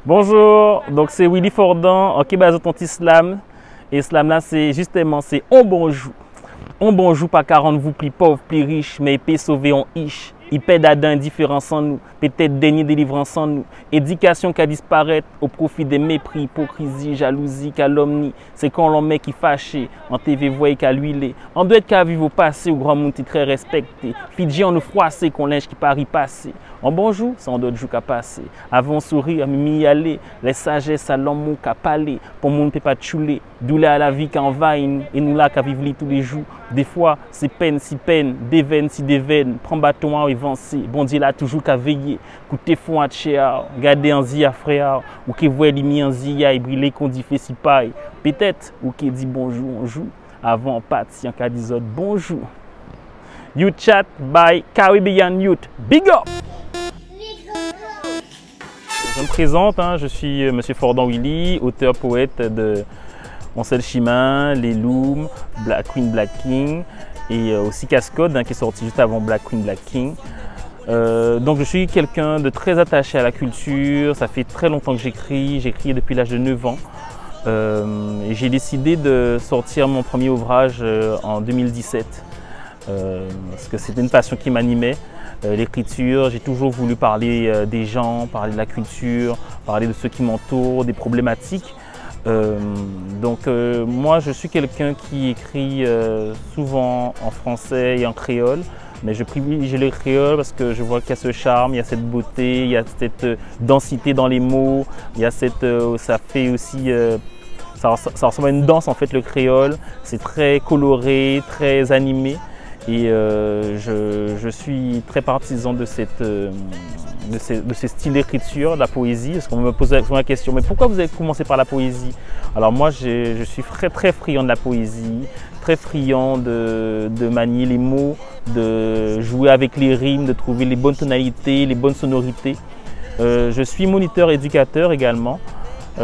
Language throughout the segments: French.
Bonjour, donc c'est Willy Fordan en Kébazoton Islam. Et Islam là, c'est justement, c'est on bonjour. On bonjour pas 40 vous plus pauvres, plus riches, mais paix sauver on ish. Il paie d'Adam indifférence en nous, peut-être dernier délivrance en nous. Éducation qui disparaît au profit des mépris, hypocrisie, jalousie, calomnie. C'est quand l'on met qui fâché, en TV voyez qu'à l'huiler. On doit être qu'à vivre au passé, au grand monde très respecté. Fidji on nous froissé, qu'on linge qui parie passé. En bonjour, c'est en d'autres jours qu'à passer. Avant sourire, mimi y aller. Les sagesses à l'homme qu'à parler. Pour mon ne peut pas chouler. Douleur à la vie qu'en vaine. Et nous là qu'à vivre tous les jours. Des fois, c'est peine si peine. Des veines si des veines. Prends bâton à avancer. Bon Dieu là toujours qu'à veiller. Coûter fond à tchéa. Garder en zia frère. Ou qui voit les en zia et briller qu'on dit fait si paille. Peut-être. Ou qui dit bonjour, on joue. Avant pas si en cas dit autres bonjour. Youth Chat by Caribbean Youth. Big up! Je me présente, je suis M. Fordan Willy, auteur-poète de On sait le chemin, Les Looms, Black Queen, Black King et aussi Cascode qui est sorti juste avant Black Queen, Black King. Donc je suis quelqu'un de très attaché à la culture, ça fait très longtemps que j'écris depuis l'âge de 9 ans. Et j'ai décidé de sortir mon premier ouvrage en 2017 parce que c'était une passion qui m'animait. L'écriture, j'ai toujours voulu parler des gens, parler de la culture, parler de ceux qui m'entourent, des problématiques. Moi, je suis quelqu'un qui écrit souvent en français et en créole, mais je privilégie le créole parce que je vois qu'il y a ce charme, il y a cette beauté, il y a cette densité dans les mots, il y a cette, ça fait aussi, ça ressemble à une danse en fait le créole. C'est très coloré, très animé. Et je suis très partisan de ce style d'écriture, de la poésie, parce qu'on me pose souvent la question, mais pourquoi vous avez commencé par la poésie? Alors moi, je suis très friand de la poésie, très friand de manier les mots, de jouer avec les rimes, de trouver les bonnes tonalités, les bonnes sonorités. Je suis moniteur éducateur également,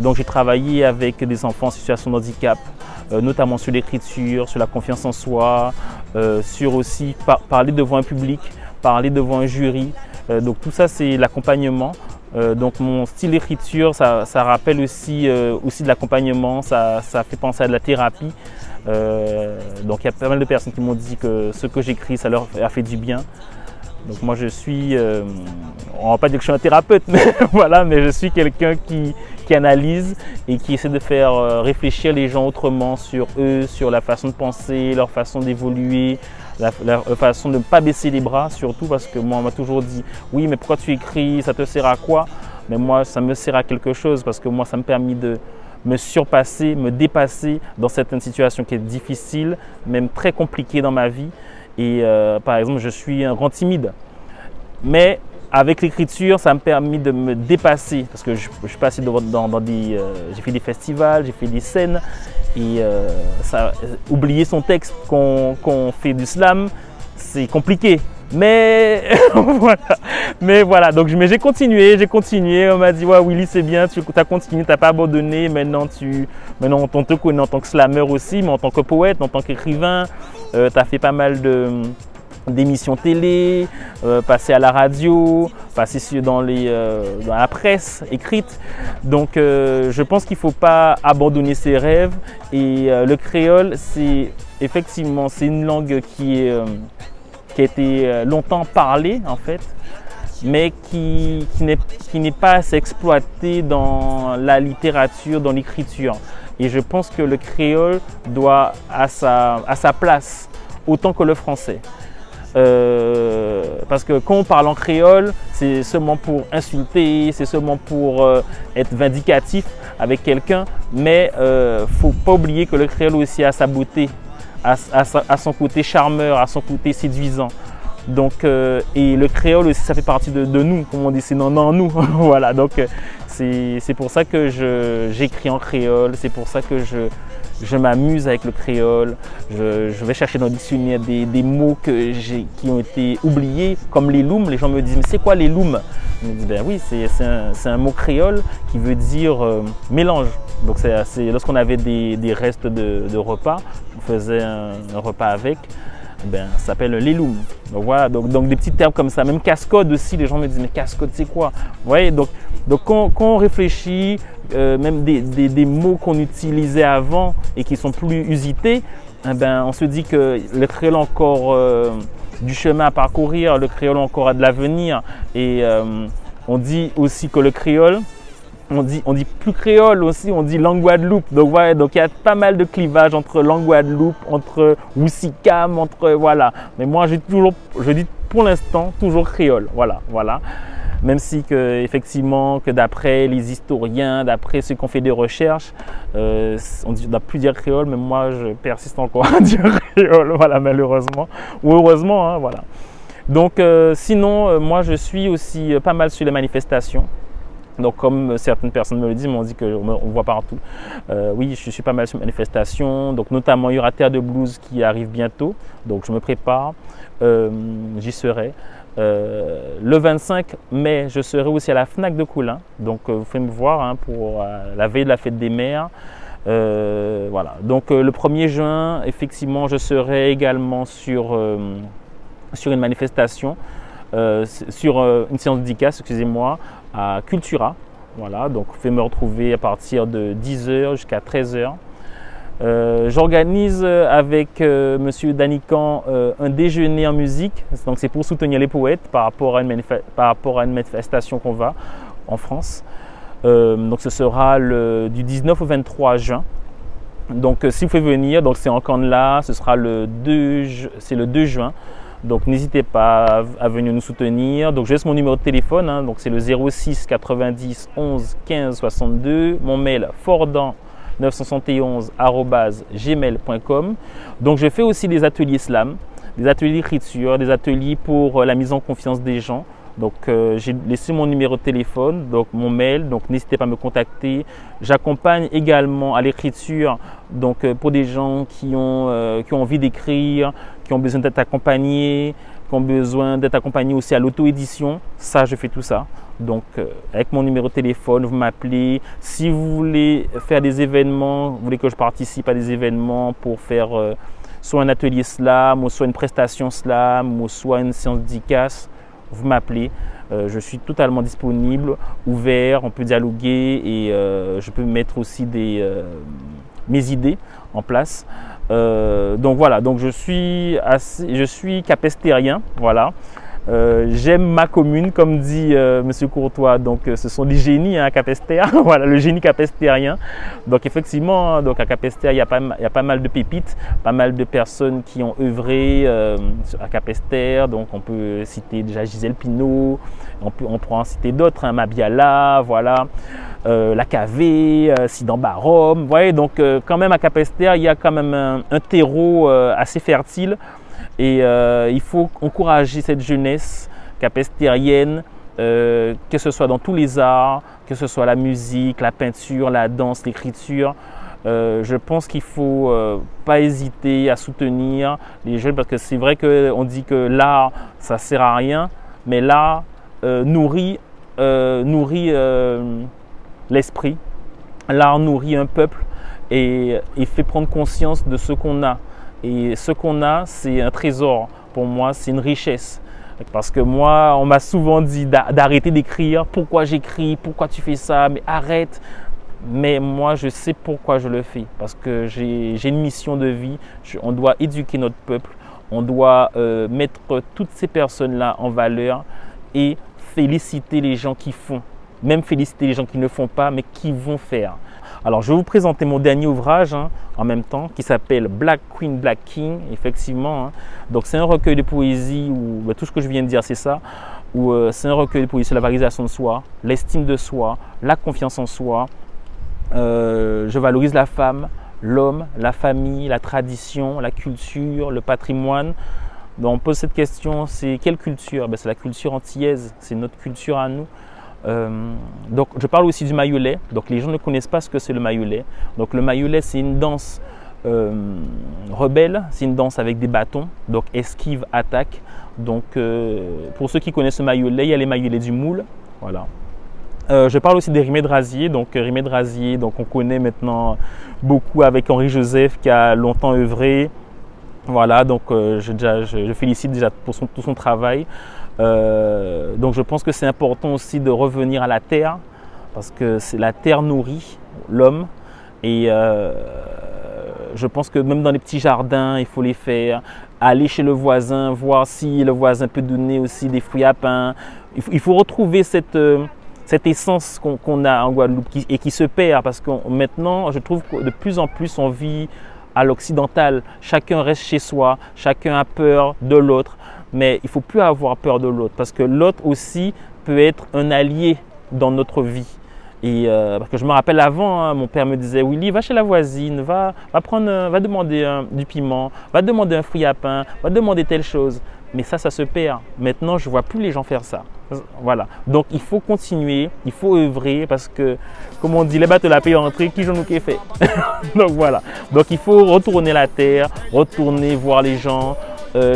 donc j'ai travaillé avec des enfants en situation de handicap, notamment sur l'écriture, sur la confiance en soi, sur aussi parler devant un public, parler devant un jury. Donc tout ça c'est l'accompagnement. Donc mon style d'écriture ça rappelle aussi de l'accompagnement, ça fait penser à de la thérapie. Donc il y a pas mal de personnes qui m'ont dit que ce que j'écris ça leur a fait du bien. Donc moi je suis, on ne va pas dire que je suis un thérapeute, mais voilà, mais je suis quelqu'un qui analyse et qui essaie de faire réfléchir les gens autrement sur eux, sur la façon de penser, leur façon d'évoluer, la façon de ne pas baisser les bras surtout, parce que moi on m'a toujours dit oui mais pourquoi tu écris, ça te sert à quoi? Mais moi ça me sert à quelque chose parce que moi ça me permet de me surpasser, me dépasser dans certaines situations qui sont difficiles, même très compliquées dans ma vie. Et par exemple, je suis un grand timide, mais avec l'écriture, ça me permet de me dépasser parce que je suis passé dans des, j'ai fait des festivals, j'ai fait des scènes et oublier son texte qu'on fait du slam, c'est compliqué. Mais voilà, donc j'ai continué, on m'a dit ouais Willy c'est bien, tu as continué, tu n'as pas abandonné, maintenant on te connaît en tant que slammer aussi, mais en tant que poète, en tant qu'écrivain, tu as fait pas mal d'émissions télé, passé à la radio, passé dans la presse écrite. Donc je pense qu'il ne faut pas abandonner ses rêves et le créole c'est effectivement c'est une langue qui a été longtemps parlée en fait, mais qui n'est pas assez exploitée dans la littérature, dans l'écriture. Et je pense que le créole doit à sa place autant que le français. Parce que quand on parle en créole, c'est seulement pour insulter, c'est seulement pour être vindicatif avec quelqu'un, mais il ne faut pas oublier que le créole aussi a sa beauté, à son côté charmeur, à son côté séduisant. Donc, et le créole aussi, ça fait partie de nous, comme on dit, c'est non nous. Voilà, donc c'est pour ça que j'écris en créole, c'est pour ça que je m'amuse avec le créole, je vais chercher dans le dictionnaire des mots qui ont été oubliés, comme les loums. Les gens me disent, mais c'est quoi les loums? Je me dis, ben oui, c'est un mot créole qui veut dire mélange. Donc c'est lorsqu'on avait des restes de repas, on faisait un repas avec, ben, ça s'appelle les loums. Donc voilà, donc des petits termes comme ça. Même cascode aussi, les gens me disent, mais cascode c'est quoi? Vous voyez, donc quand on réfléchit, même des mots qu'on utilisait avant et qui sont plus usités, eh ben, on se dit que le créole a encore du chemin à parcourir, le créole encore a de l'avenir. Et on dit aussi que le créole, on dit plus créole aussi, on dit langue Guadeloupe. Donc voilà, donc il y a pas mal de clivage entre langue Guadeloupe, entre Woussikam, entre voilà. Mais moi je dis pour l'instant toujours créole. Voilà. Même si effectivement d'après les historiens, d'après ceux qui ont fait des recherches, on ne doit plus dire créole, mais moi je persiste encore à dire créole, voilà, malheureusement ou heureusement, hein, voilà. Donc sinon, moi je suis aussi pas mal sur les manifestations. Donc comme certaines personnes me le disent, m'ont dit qu'on voit partout. Oui, je suis pas mal sur les manifestations. Donc notamment, il y aura Terre de Blues qui arrive bientôt. Donc je me prépare, j'y serai. Le 25 mai, je serai aussi à la FNAC de Coulin. Donc vous pouvez me voir hein, pour la veille de la fête des mères. Voilà. Donc le 1er juin, effectivement, je serai également sur une manifestation, sur une séance de dédicace, excusez-moi, à Cultura. Voilà, donc vous pouvez me retrouver à partir de 10h jusqu'à 13h. J'organise avec Monsieur Danican un déjeuner en musique. Donc c'est pour soutenir les poètes par rapport à une manifestation qu'on va en France. Donc ce sera du 19 au 23 juin. Donc si vous pouvez venir, donc c'est en Cannes-là, ce sera le 2 juin. Donc n'hésitez pas à venir nous soutenir. Donc je laisse mon numéro de téléphone, hein, donc c'est le 06 90 11 15 62. Mon mail fordan971@gmail.com. Donc je fais aussi des ateliers slam, des ateliers d'écriture, des ateliers pour la mise en confiance des gens. Donc j'ai laissé mon numéro de téléphone, donc mon mail, donc n'hésitez pas à me contacter. J'accompagne également à l'écriture, donc pour des gens qui ont envie d'écrire, qui ont besoin d'être accompagnés, qui ont besoin d'être accompagnés aussi à l'auto-édition. Ça, je fais tout ça. Donc avec mon numéro de téléphone, vous m'appelez. Si vous voulez faire des événements, vous voulez que je participe à des événements pour faire soit un atelier slam, ou soit une prestation slam, ou soit une séance de dédicace, vous m'appelez, je suis totalement disponible, ouvert, on peut dialoguer et je peux mettre aussi mes idées en place. Donc voilà, donc je suis capestérien, voilà. J'aime ma commune, comme dit Monsieur Courtois, donc ce sont des génies à Capesterre, voilà, le génie capestérien. Donc effectivement, donc à Capesterre, il y a pas mal de pépites, pas mal de personnes qui ont œuvré à Capesterre. Donc on peut citer déjà Gisèle Pineau, on pourra en citer d'autres, hein, Mabiala, voilà, la KV, Sidan Barom. Vous voyez, donc quand même à Capesterre, il y a quand même un terreau assez fertile. Et il faut encourager cette jeunesse capestérienne, que ce soit dans tous les arts, que ce soit la musique, la peinture, la danse, l'écriture. Je pense qu'il ne faut pas hésiter à soutenir les jeunes parce que c'est vrai qu'on dit que l'art, ça ne sert à rien, mais l'art nourrit l'esprit. L'art nourrit un peuple et fait prendre conscience de ce qu'on a. Et ce qu'on a, c'est un trésor. Pour moi, c'est une richesse. Parce que moi, on m'a souvent dit d'arrêter d'écrire. Pourquoi j'écris? Pourquoi tu fais ça? Mais arrête. Mais moi, je sais pourquoi je le fais. Parce que j'ai une mission de vie. On doit éduquer notre peuple. On doit mettre toutes ces personnes-là en valeur et féliciter les gens qui font. Même féliciter les gens qui ne font pas, mais qui vont faire. Alors, je vais vous présenter mon dernier ouvrage en même temps qui s'appelle Black Queen, Black King, effectivement. Hein. Donc, c'est un recueil de poésie où tout ce que je viens de dire, c'est ça. C'est un recueil de poésie sur la valorisation de soi, l'estime de soi, la confiance en soi. Je valorise la femme, l'homme, la famille, la tradition, la culture, le patrimoine. Donc, on pose cette question, c'est quelle culture? C'est la culture antillaise, c'est notre culture à nous. Donc je parle aussi du mayoulet. Donc les gens ne connaissent pas ce que c'est le mayoulet. Donc le mayoulet, c'est une danse rebelle, c'est une danse avec des bâtons, donc esquive, attaque. Donc pour ceux qui connaissent le mayoulet, il y a les mayoulets du moule. Voilà. Je parle aussi des Rimé Drasier. Donc Rimé Drasier, donc on connaît maintenant beaucoup avec Henri Joseph qui a longtemps œuvré. Voilà, donc je félicite déjà pour tout son travail. Donc je pense que c'est important aussi de revenir à la terre parce que la terre nourrit l'homme et je pense que même dans les petits jardins, il faut les faire. Aller chez le voisin, voir si le voisin peut donner aussi des fruits à pain. Il faut retrouver cette essence qu'on a en Guadeloupe et qui se perd parce que maintenant, je trouve que de plus en plus, on vit à l'occidental. Chacun reste chez soi, chacun a peur de l'autre. Mais il ne faut plus avoir peur de l'autre parce que l'autre aussi peut être un allié dans notre vie. Et parce que je me rappelle avant, hein, mon père me disait « Willy, va chez la voisine, va demander du piment, va demander un fruit à pain, va demander telle chose. » Mais ça se perd. Maintenant, je ne vois plus les gens faire ça. Voilà. Donc, il faut continuer, il faut œuvrer parce que, comme on dit, les bateaux la paye entrée, qui j'en ai fait. Donc, voilà. Donc, il faut retourner la terre, retourner voir les gens.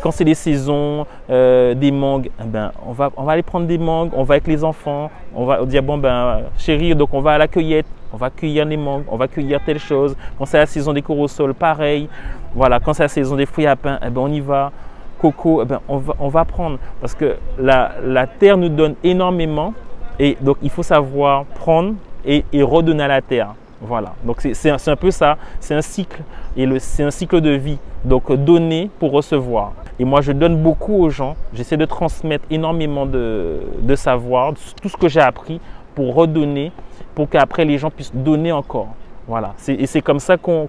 Quand c'est les saisons des mangues, eh ben, on va aller prendre des mangues, on va avec les enfants, on va dire bon ben chérie, donc on va à la cueillette, on va cueillir les mangues, on va cueillir telle chose. Quand c'est la saison des corosols, pareil. Voilà, quand c'est la saison des fruits à pain, eh ben, on y va. Coco, eh ben, on va prendre parce que la terre nous donne énormément et donc il faut savoir prendre et redonner à la terre. Voilà, donc c'est un peu ça, c'est un cycle et c'est un cycle de vie. Donc donner pour recevoir. Et moi je donne beaucoup aux gens, j'essaie de transmettre énormément de savoir, tout ce que j'ai appris pour redonner, pour qu'après les gens puissent donner encore. Voilà, et c'est comme ça qu'on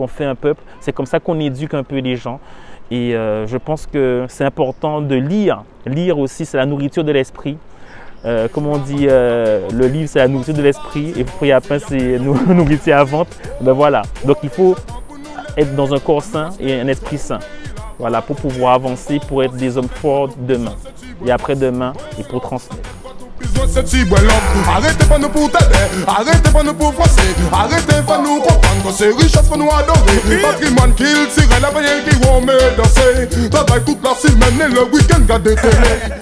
fait un peuple, c'est comme ça qu'on éduque un peu les gens. Et je pense que c'est important de lire. Lire aussi, c'est la nourriture de l'esprit. Comme on dit, le livre c'est la nourriture de l'esprit et fruits à pain c'est nourriture à vente. Ben voilà, donc il faut être dans un corps sain et un esprit sain. Voilà, pour pouvoir avancer, pour être des hommes forts demain et après-demain et pour transmettre. Arrêtez pas nous pour t'aider, arrêtez pas nous pour forcer, arrêtez pas nous comprendre que c'est richesse pour nous adorer. Patrimoine qu'il tire la veille qui vont me danser, travaille toute la semaine et le week-end garder télé.